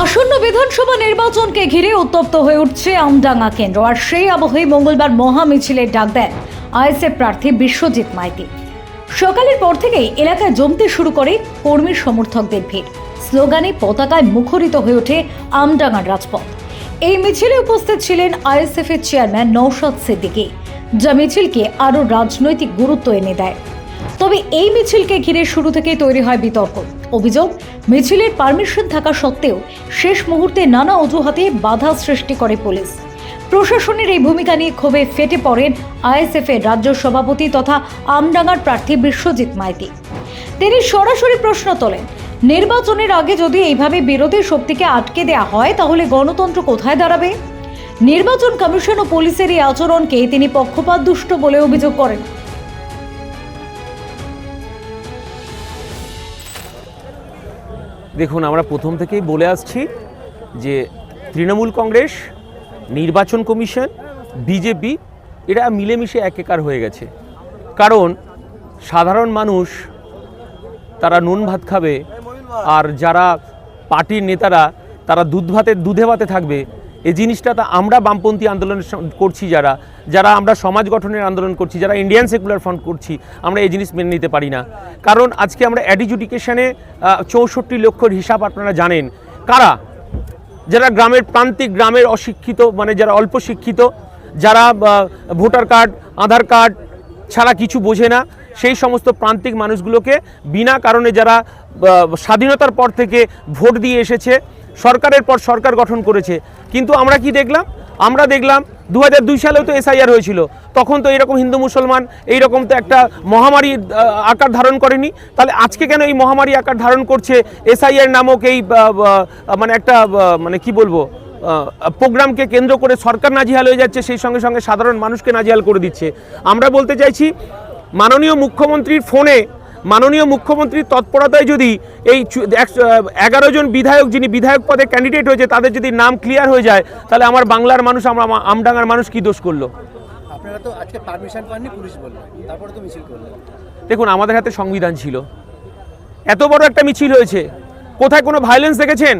আসন্ন বিধানসভা নির্বাচনকে ঘিরে উত্তপ্ত হয়ে উঠছে আমডাঙ্গা কেন্দ্র। আর সেই আবহে মঙ্গলবার মহা মিছিলের ডাক দেন আইএসএফ প্রার্থী বিশ্বজিৎ মাইতি। সকালের পর থেকেই এলাকায় জমতে শুরু করে কর্মী সমর্থকদের ভিড়। স্লোগানে পতাকায় মুখরিত হয়ে ওঠে আমডাঙ্গার রাজপথ। এই মিছিলে উপস্থিত ছিলেন আইএসএফ এর চেয়ারম্যান নওশাদ সিদ্দিকী, যা মিছিলকে আরও রাজনৈতিক গুরুত্ব এনে দেয়। তবে এই মিছিলকে ঘিরে শুরু থেকেই তৈরি হয় বিতর্ক। অভিযোগ, মিছিলের পারমিশন থাকা সত্ত্বেও শেষ মুহূর্তে নানা অজুহাতে বাধা সৃষ্টি করে পুলিশ। প্রশাসনের এই ভূমিকা নিয়ে ক্ষোভে ফেটে পড়েন আইএসএফ এর রাজ্য সভাপতি তথা আমডাঙ্গার প্রার্থী বিশ্বজিৎ মাইতি। তিনি সরাসরি প্রশ্ন তোলেন, নির্বাচনের আগে যদি এইভাবে বিরোধী শক্তিকে আটকে দেওয়া হয় তাহলে গণতন্ত্র কোথায় দাঁড়াবে? নির্বাচন কমিশন ও পুলিশের এই আচরণকে তিনি পক্ষপাতদুষ্ট বলে অভিযোগ করেন। দেখুন, আমরা প্রথম থেকেই বলে আসছি যে তৃণমূল কংগ্রেস, নির্বাচন কমিশন, বিজেপি এরা মিলেমিশে একাকার হয়ে গেছে। কারণ সাধারণ মানুষ তারা নুন ভাত খাবে, আর যারা পার্টির নেতারা তারা দুধে ভাতে থাকবে। এই জিনিসটা আমরা বামপন্থী আন্দোলন করছি, যারা আমরা সমাজ গঠনের আন্দোলন করছি, যারা ইন্ডিয়ান সেকুলার ফ্রন্ট করছি, আমরা এই জিনিস মেনে নিতে পারি না। কারণ আজকে আমরা অ্যাডিজুডিকেশনে 64 লক্ষর হিসাব আপনারা জানেন। কারা? যারা গ্রামের প্রান্তিক, গ্রামের অশিক্ষিত, মানে যারা অল্প শিক্ষিত, যারা ভোটার কার্ড, আধার কার্ড ছাড়া কিছু বোঝে না, সেই সমস্ত প্রান্তিক মানুষগুলোকে বিনা কারণে যারা স্বাধীনতার পর থেকে ভোট দিয়ে এসেছে, সরকারের পর সরকার গঠন করেছে। কিন্তু আমরা কি দেখলাম? আমরা দেখলাম 2002 সালেও তো এসআইআর হয়েছিল, তখন তো এইরকম হিন্দু মুসলমান এইরকম তো একটা মহামারী আকার ধারণ করেনি। তাহলে আজকে কেন এই মহামারী আকার ধারণ করছে এসআইআর নামক এই মানে একটা মানে কি বলবো প্রোগ্রামকে কেন্দ্র করে সরকার নাজেহাল হয়ে যাচ্ছে, সেই সঙ্গে সঙ্গে সাধারণ মানুষকে নাজেহাল করে দিচ্ছে। আমরা বলতে চাইছি, মাননীয় মুখ্যমন্ত্রীর ফোনে, মাননীয় মুখ্যমন্ত্রীর তৎপরতায় যদি এই 11 জন বিধায়ক, যিনি বিধায়ক পদে ক্যান্ডিডেট হয়েছে, তাদের যদি নাম ক্লিয়ার হয়ে যায়, তাহলে আমার বাংলার মানুষ, আমরা আমডাঙ্গার মানুষ কি দোষ করলো? আপনারা তো আজকে পারমিশন পাননি, পুলিশ বলল, তারপরে তো মিছিল করলেন। দেখুন, আমাদের হাতে সংবিধান ছিল, এত বড় একটা মিছিল হয়েছে, কোথায় কোনো ভায়োলেন্স দেখেছেন?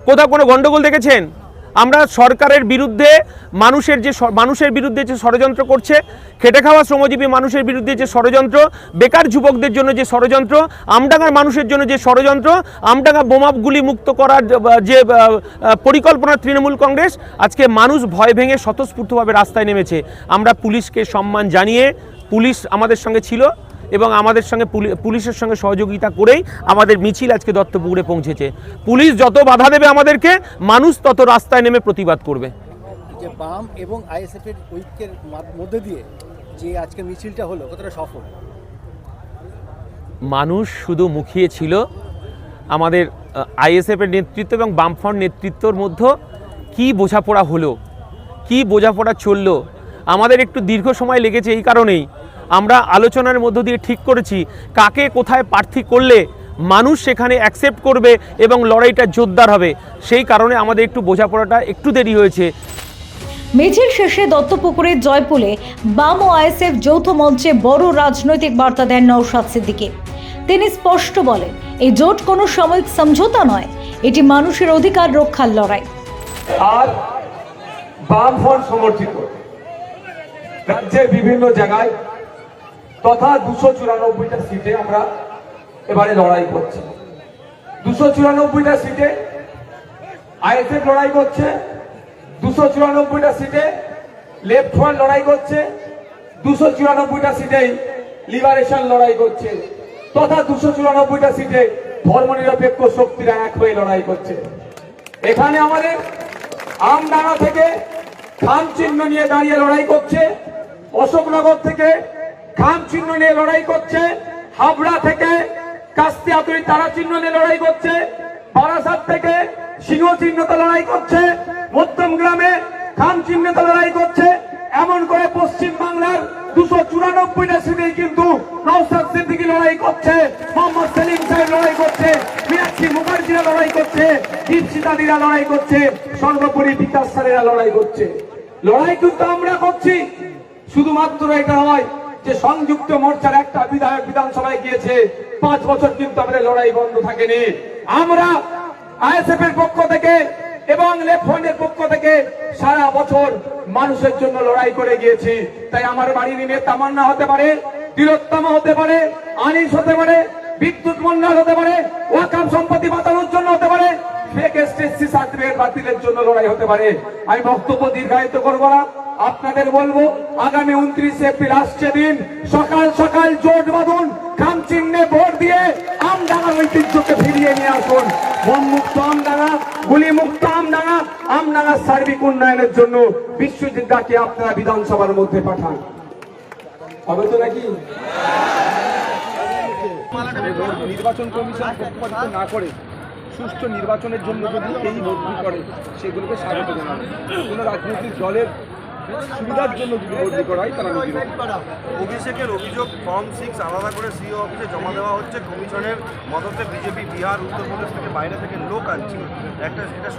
কোথাও কোনো গন্ডগোল দেখেছেন? আমরা সরকারের বিরুদ্ধে, মানুষের বিরুদ্ধে যে ষড়যন্ত্র করছে, খেটে খাওয়া শ্রমজীবী মানুষের বিরুদ্ধে যে ষড়যন্ত্র, বেকার যুবকদের জন্য যে ষড়যন্ত্র, আমডাঙ্গার মানুষের জন্য যে ষড়যন্ত্র, আমডাঙ্গা বোমাগুলি মুক্ত করার যে পরিকল্পনা তৃণমূল কংগ্রেস, আজকে মানুষ ভয় ভেঙে স্বতঃস্ফূর্তভাবে রাস্তায় নেমেছে। আমরা পুলিশকে সম্মান জানিয়ে, পুলিশ আমাদের সঙ্গে ছিল এবং আমাদের সঙ্গে পুলিশের সঙ্গে সহযোগিতা করেই আমাদের মিছিল আজকে দত্তপুকুরে পৌঁছেছে। পুলিশ যত বাধা দেবে আমাদেরকে, মানুষ তত রাস্তায় নেমে প্রতিবাদ করবে। যে বাম এবং আইএসএফ এর ঐক্যের মধ্যে দিয়ে যে আজকে মিছিলটা হলো, কতটা সফল? মানুষ শুধু মুখিয়ে ছিল আমাদের আইএসএফ এর নেতৃত্ব এবং বামফ্রন্ট নেতৃত্বর মধ্যে কি বোঝাপড়া হলো, কি বোঝাপড়া চললো, আমাদের একটু দীর্ঘ সময় লেগেছে। এই কারণেই আমরা আলোচনার মধ্য দিয়ে ঠিক করেছি কাকে কোথায় প্রার্থী করলে মানুষ সেখানে অ্যাকসেপ্ট করবে এবং লড়াইটা জোরদার হবে। সেই কারণে আমাদের একটু বোঝাপড়াটা একটু দেরি হয়েছে। মিছিল শেষে দত্তপুকুরের জয়পুলে বাম ও আইএসএফ যৌথ মঞ্চে বড় রাজনৈতিক বার্তা দেন নওশাদ সিদ্দিকী। তিনি স্পষ্ট বলেন, এই জোট কোনো সাময়িক সমঝোতা নয়, এটি মানুষের অধিকার রক্ষার লড়াই। আর বামফ্রন্ট সমর্থিত রাজ্যের বিভিন্ন জায়গায় তথা 294টা সিটে আমরা এবারে লড়াই করছি। 294টা সিটে আইএসএফ লড়াই করছে, 294টা সিটে লেফট ফ্রন্ট লড়াই করছে, 294টা সিটেই লিবারেশন লড়াই করছে, তথা 294টা সিটে ধর্মনিরপেক্ষ শক্তিরা এক হয়ে লড়াই করছে। এখানে আমাদের আমডাঙ্গা থেকে খাম চিহ্ন নিয়ে দাঁড়িয়ে লড়াই করছে, অশোকনগর থেকে খাম চিহ্ন নিয়ে লড়াই করছে, হাবড়া থেকে কাস্তিয়াতুরি তারা চিহ্ন নিয়ে লড়াই করছে, বারাসাত থেকে সিংহ চিহ্নতে লড়াই করছে, মধ্যম গ্রামে খাম চিহ্নতে লড়াই করছে। এমন করে পশ্চিম বাংলার 294টা সিটেই কিন্তু নওশাদ সিদ্দিকী লড়াই করছে, মোহাম্মদ সেলিম সাহেব লড়াই করছে, মীনাক্ষী মুখার্জিরা লড়াই করছে, দীপশিতাদিরা লড়াই করছে, সর্বোপরি বিকাশ স্যারেরা লড়াই করছে। লড়াই কিন্তু আমরা করছি, শুধুমাত্র এটা নয় যে সংযুক্ত মোর্চার একটা বিধায়ক বিধানসভায় গিয়েছে, 5 বছর কিন্তু আমাদের লড়াই বন্ধ থাকেনি। আমরা আইএসএফ এর পক্ষ থেকে এবং লেফট ফ্রন্টের পক্ষ থেকে সারা বছর মানুষের জন্য লড়াই করে গিয়েছি। তাই আমার বাড়ির ঋণের তামান্না হতে পারে, তিলোত্তমা হতে পারে, আনিস হতে পারে, বিদ্যুৎ মন্ডল হতে পারে, ওয়াকাফ সম্পত্তি বাঁচানোর জন্য হতে পারে, ফেক এসটিসি সার্টিফিকেট বাতিলের জন্য লড়াই হতে পারে। আমি বক্তব্য দীর্ঘায়িত করব না, আপনাদের বলবো আগামী 29 এপ্রিল আসছে দিন, সকাল সকাল জোট বাঁধুন, খাম চিহ্নে ভোট দিয়ে আমডাঙ্গার ঐতিহ্যকে ফিরিয়ে নিয়ে আসুন। বোমমুক্ত আমডাঙ্গা, গুলিমুক্ত আমডাঙ্গা, আমডাঙ্গার সার্বিক উন্নয়নের জন্য বিশ্বজিৎ দাকে আপনারা বিধানসভার মধ্যে পাঠান। হবে তো নাকি? নির্বাচন কমিশন পক্ষপাতিত্ব না করে সুষ্ঠু নির্বাচনের জন্য যদি এই ভোটগুলি করে সেগুলোকে স্বাগত জানাবে। কোনো রাজনৈতিক দলের সুবিধার জন্য যদি ভোটগুলি করা হয় তারা বিরোধী। অভিষেকের অভিযোগ ফর্ম 6 আলাদা করে সিও অফিসে জমা দেওয়া হচ্ছে। কমিশনের মদতে বিজেপি বিহার উত্তরপ্রদেশ থেকে বাইরে থেকে লোক আনছে। এটা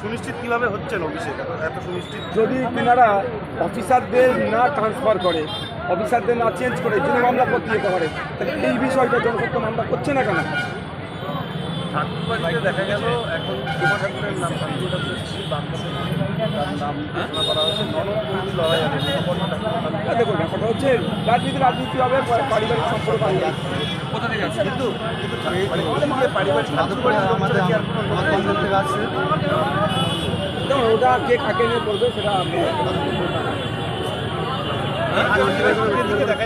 সুনিশ্চিত কিভাবে হচ্ছেন অভিষেক এত সুনিশ্চিত? যদি তেনারা অফিসারদের না ট্রান্সফার করে, অফিসারদের না চেঞ্জ করে যদি মামলা করতে যেতে পারে, তাহলে এই বিষয়টা জনসত্য মামলা করছে না কেন? ঠাকুরবাড়িতে দেখা গেল এখন কুমার ঠাকুরের নাম শান্তি ঠাকুরের স্ত্রী তার নাম ঘোষণা করা হয়েছে। ননদ লড়াই আছে। দেখুন, ব্যাপারটা হচ্ছে রাজনীতি হবে, পারিবারিক সম্পর্ক কোথা থেকে আছে, কিন্তু পারিবারিক দেখুন ওটা কে কাকে নিয়ে করবে সেটা আপনি দেখা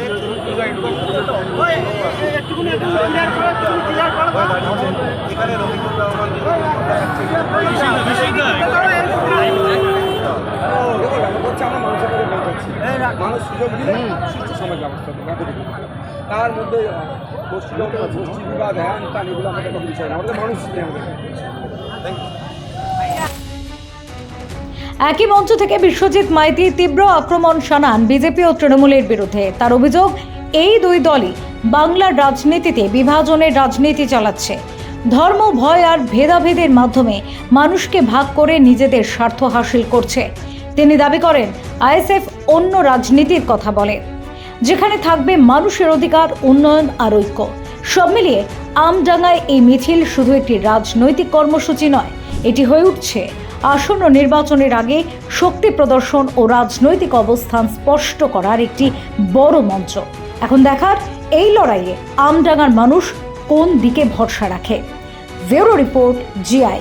এখানে রবীন্দ্র রহমান হচ্ছে আমরা মানুষের করে পৌঁছাচ্ছি, মানুষ সুযোগ দিলে সুস্থ সমাজ ব্যবস্থা হবে। তার মধ্যে গোষ্ঠী বিবাদ হ্যান তান এগুলো আমাদের কোনো বিষয় না, আমাদের মানুষ একই মঞ্চ থেকে বিশ্বজিৎ মাইতি তীব্র আক্রমণ শানান বিজেপি ও তৃণমূলের বিরুদ্ধে। তার অভিযোগ, এই দুই দলই বাংলার রাজনীতিতে বিভাজনের রাজনীতি চালাচ্ছে। ধর্ম, ভয় আর ভেদাভেদের মাধ্যমে মানুষকে ভাগ করে নিজেদের স্বার্থ হাসিল করছে। তিনি দাবি করেন, আইএসএফ অন্য রাজনীতির কথা বলে, যেখানে থাকবে মানুষের অধিকার, উন্নয়ন আর ঐক্য। সব মিলিয়ে আমডাঙ্গায় এই মিছিল শুধু একটি রাজনৈতিক কর্মসূচি নয়, এটি হয়ে উঠছে আসন্ন নির্বাচনের আগে শক্তি প্রদর্শন ও রাজনৈতিক অবস্থান স্পষ্ট করার একটি বড় মঞ্চ। এখন দেখার এই লড়াইয়ে আমডাঙ্গার মানুষ কোন দিকে ভরসা রাখে। Bureau report, GI.